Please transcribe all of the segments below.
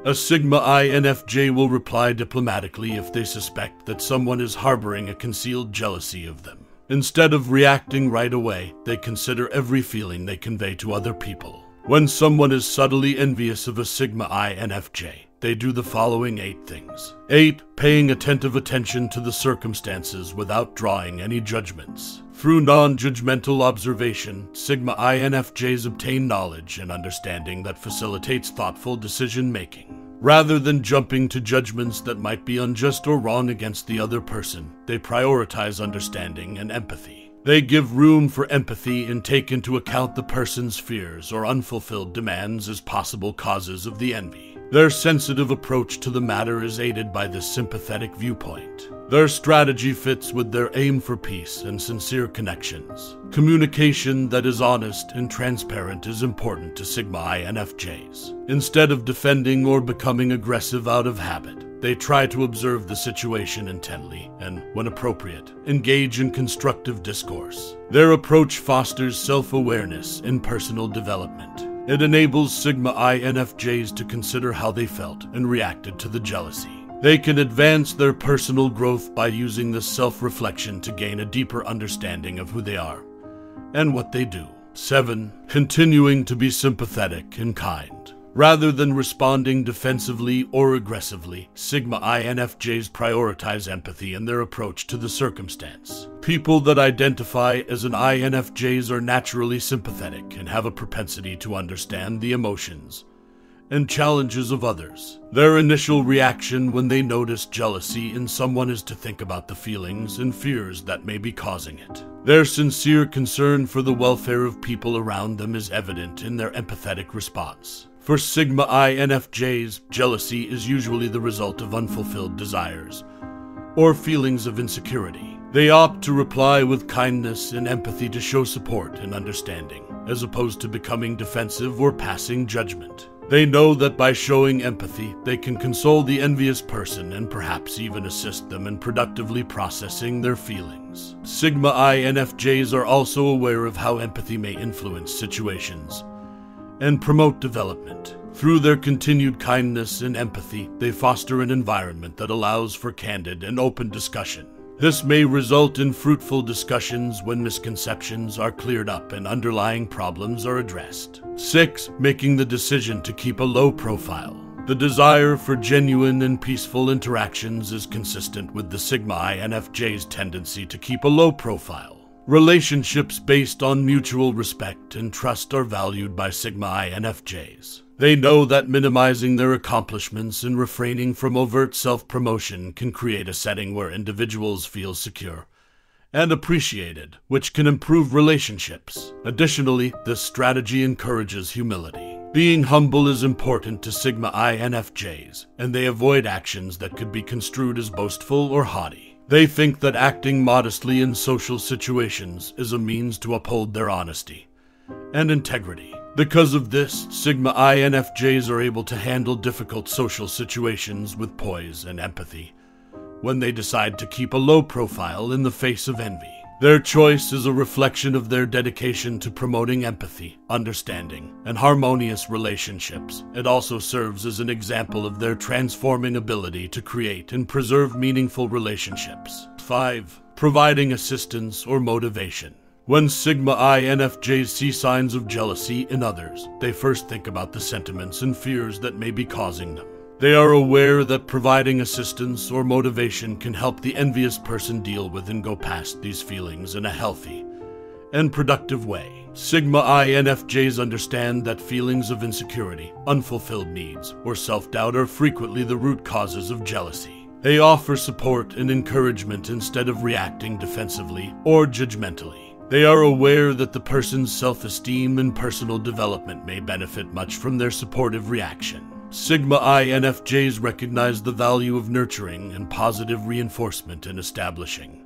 A sigma infj will reply diplomatically if they suspect that someone is harboring a concealed jealousy of them. Instead of reacting right away, they consider every feeling they convey to other people. When someone is subtly envious of a sigma infj, they do the following 8 things. 8. Paying attentive attention to the circumstances without drawing any judgments. Through non-judgmental observation, sigma infjs obtain knowledge and understanding that facilitates thoughtful decision-making. Rather than jumping to judgments that might be unjust or wrong against the other person, they prioritize understanding and empathy. They give room for empathy and take into account the person's fears or unfulfilled demands as possible causes of the envy. Their sensitive approach to the matter is aided by this sympathetic viewpoint. Their strategy fits with their aim for peace and sincere connections. Communication that is honest and transparent is important to sigma infjs. Instead of defending or becoming aggressive out of habit, they try to observe the situation intently and, when appropriate, engage in constructive discourse. Their approach fosters self-awareness and personal development. It enables sigma infjs to consider how they felt and reacted to the jealousy. They can advance their personal growth by using this self-reflection to gain a deeper understanding of who they are and what they do. 7. Continuing to be sympathetic and kind. Rather than responding defensively or aggressively, sigma infjs prioritize empathy in their approach to the circumstance. People that identify as an infjs are naturally sympathetic and have a propensity to understand the emotions and challenges of others. Their initial reaction when they notice jealousy in someone is to think about the feelings and fears that may be causing it. Their sincere concern for the welfare of people around them is evident in their empathetic response. For sigma infjs, jealousy is usually the result of unfulfilled desires or feelings of insecurity. They opt to reply with kindness and empathy to show support and understanding, as opposed to becoming defensive or passing judgment. They know that by showing empathy, they can console the envious person and perhaps even assist them in productively processing their feelings. Sigma infjs are also aware of how empathy may influence situations and promote development. Through their continued kindness and empathy, they foster an environment that allows for candid and open discussion. This may result in fruitful discussions when misconceptions are cleared up and underlying problems are addressed. 6. Making the decision to keep a low profile. The desire for genuine and peaceful interactions is consistent with the sigma infj's tendency to keep a low profile. Relationships based on mutual respect and trust are valued by sigma infjs. They know that minimizing their accomplishments and refraining from overt self-promotion can create a setting where individuals feel secure and appreciated, which can improve relationships. Additionally, this strategy encourages humility. Being humble is important to sigma infjs, and they avoid actions that could be construed as boastful or haughty. They think that acting modestly in social situations is a means to uphold their honesty and integrity. Because of this, sigma infjs are able to handle difficult social situations with poise and empathy when they decide to keep a low profile in the face of envy. Their choice is a reflection of their dedication to promoting empathy, understanding, and harmonious relationships. It also serves as an example of their transforming ability to create and preserve meaningful relationships. 5. Providing assistance or motivation. When sigma infjs see signs of jealousy in others, they first think about the sentiments and fears that may be causing them. They are aware that providing assistance or motivation can help the envious person deal with and go past these feelings in a healthy and productive way. Sigma infjs understand that feelings of insecurity, unfulfilled needs, or self-doubt are frequently the root causes of jealousy. They offer support and encouragement instead of reacting defensively or judgmentally. They are aware that the person's self-esteem and personal development may benefit much from their supportive reaction. Sigma infjs recognize the value of nurturing and positive reinforcement in establishing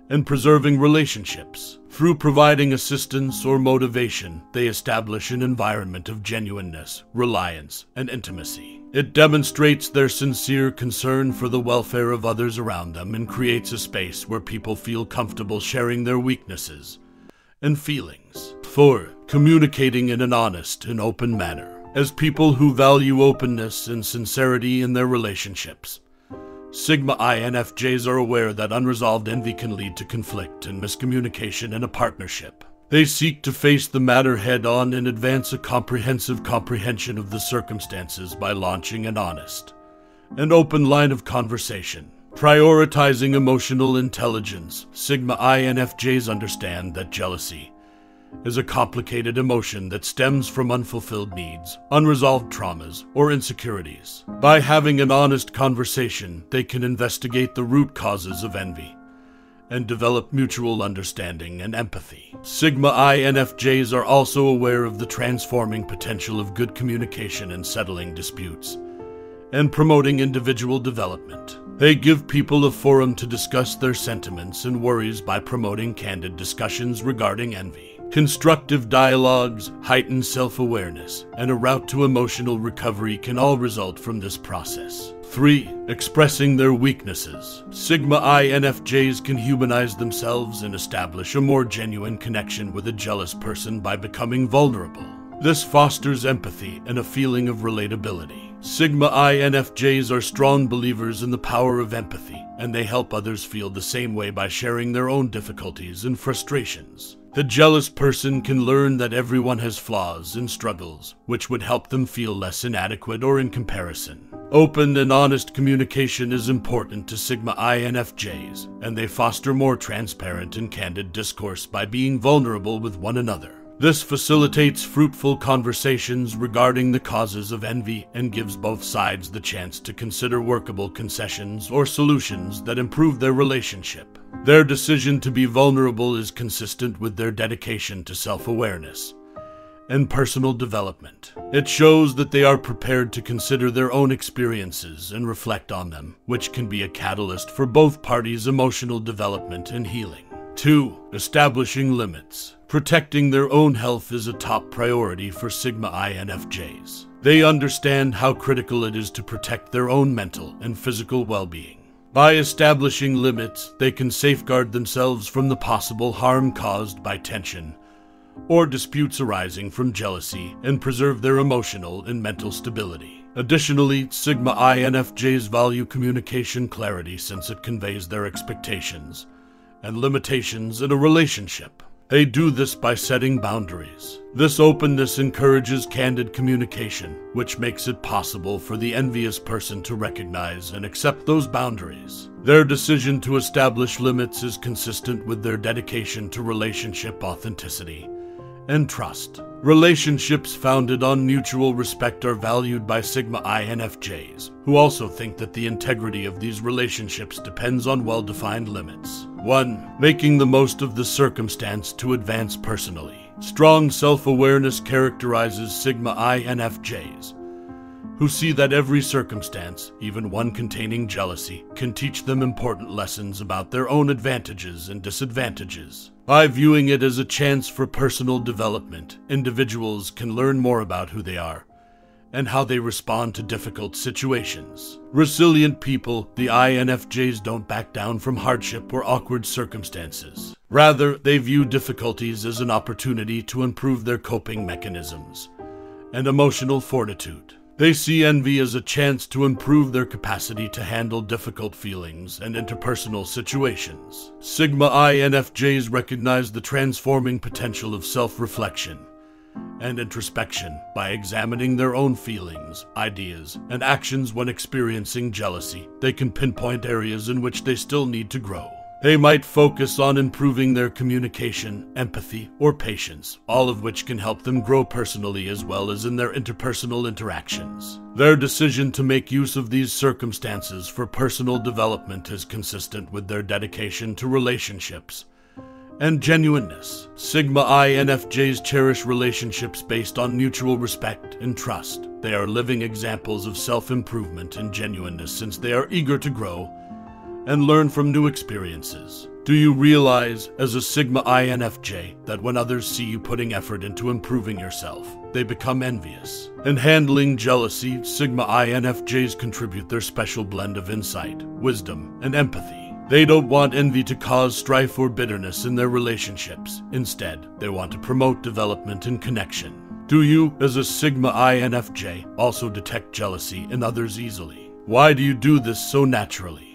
and preserving relationships. Through providing assistance or motivation, they establish an environment of genuineness, reliance, and intimacy. It demonstrates their sincere concern for the welfare of others around them and creates a space where people feel comfortable sharing their weaknesses and feelings. 4. Communicating in an honest and open manner. as people who value openness and sincerity in their relationships. Sigma INFJs are aware that unresolved envy can lead to conflict and miscommunication in a partnership. They seek to face the matter head-on and advance a comprehensive comprehension of the circumstances by launching an honest and open line of conversation. Prioritizing emotional intelligence, Sigma INFJs understand that jealousy is a complicated emotion that stems from unfulfilled needs, unresolved traumas, or insecurities. By having an honest conversation, they can investigate the root causes of envy and develop mutual understanding and empathy. Sigma INFJs are also aware of the transforming potential of good communication in settling disputes and promoting individual development. They give people a forum to discuss their sentiments and worries by promoting candid discussions regarding envy. Constructive dialogues, heightened self-awareness, and a route to emotional recovery can all result from this process. 3. Expressing their weaknesses. Sigma INFJs can humanize themselves and establish a more genuine connection with a jealous person by becoming vulnerable. This fosters empathy and a feeling of relatability. Sigma INFJs are strong believers in the power of empathy, and they help others feel the same way by sharing their own difficulties and frustrations. The jealous person can learn that everyone has flaws and struggles, which would help them feel less inadequate or in comparison. Open and honest communication is important to Sigma INFJs, and they foster more transparent and candid discourse by being vulnerable with one another. This facilitates fruitful conversations regarding the causes of envy and gives both sides the chance to consider workable concessions or solutions that improve their relationship. Their decision to be vulnerable is consistent with their dedication to self-awareness and personal development. It shows that they are prepared to consider their own experiences and reflect on them, which can be a catalyst for both parties' emotional development and healing. 2. Establishing limits. Protecting their own health is a top priority for Sigma INFJs. They understand how critical it is to protect their own mental and physical well-being. By establishing limits, they can safeguard themselves from the possible harm caused by tension or disputes arising from jealousy and preserve their emotional and mental stability. Additionally, Sigma INFJs value communication clarity since it conveys their expectations and limitations in a relationship. They do this by setting boundaries. This openness encourages candid communication, which makes it possible for the envious person to recognize and accept those boundaries. Their decision to establish limits is consistent with their dedication to relationship authenticity and trust. Relationships founded on mutual respect are valued by Sigma INFJs, who also think that the integrity of these relationships depends on well-defined limits. 1. Making the most of the circumstance to advance personally. Strong self-awareness characterizes Sigma INFJs, who see that every circumstance, even one containing jealousy, can teach them important lessons about their own advantages and disadvantages. By viewing it as a chance for personal development, individuals can learn more about who they are and how they respond to difficult situations. Resilient people, the INFJs, don't back down from hardship or awkward circumstances. Rather, they view difficulties as an opportunity to improve their coping mechanisms and emotional fortitude. They see envy as a chance to improve their capacity to handle difficult feelings and interpersonal situations. Sigma INFJs recognize the transforming potential of self-reflection and introspection by examining their own feelings, ideas, and actions when experiencing jealousy. They can pinpoint areas in which they still need to grow. They might focus on improving their communication, empathy, or patience, all of which can help them grow personally as well as in their interpersonal interactions. Their decision to make use of these circumstances for personal development is consistent with their dedication to relationships and genuineness. Sigma INFJs cherish relationships based on mutual respect and trust. They are living examples of self-improvement and genuineness since they are eager to grow and learn from new experiences. Do you realize, as a Sigma INFJ, that when others see you putting effort into improving yourself, they become envious? In handling jealousy, Sigma INFJs contribute their special blend of insight, wisdom, and empathy. They don't want envy to cause strife or bitterness in their relationships. Instead, they want to promote development and connection. Do you, as a Sigma INFJ, also detect jealousy in others easily? Why do you do this so naturally?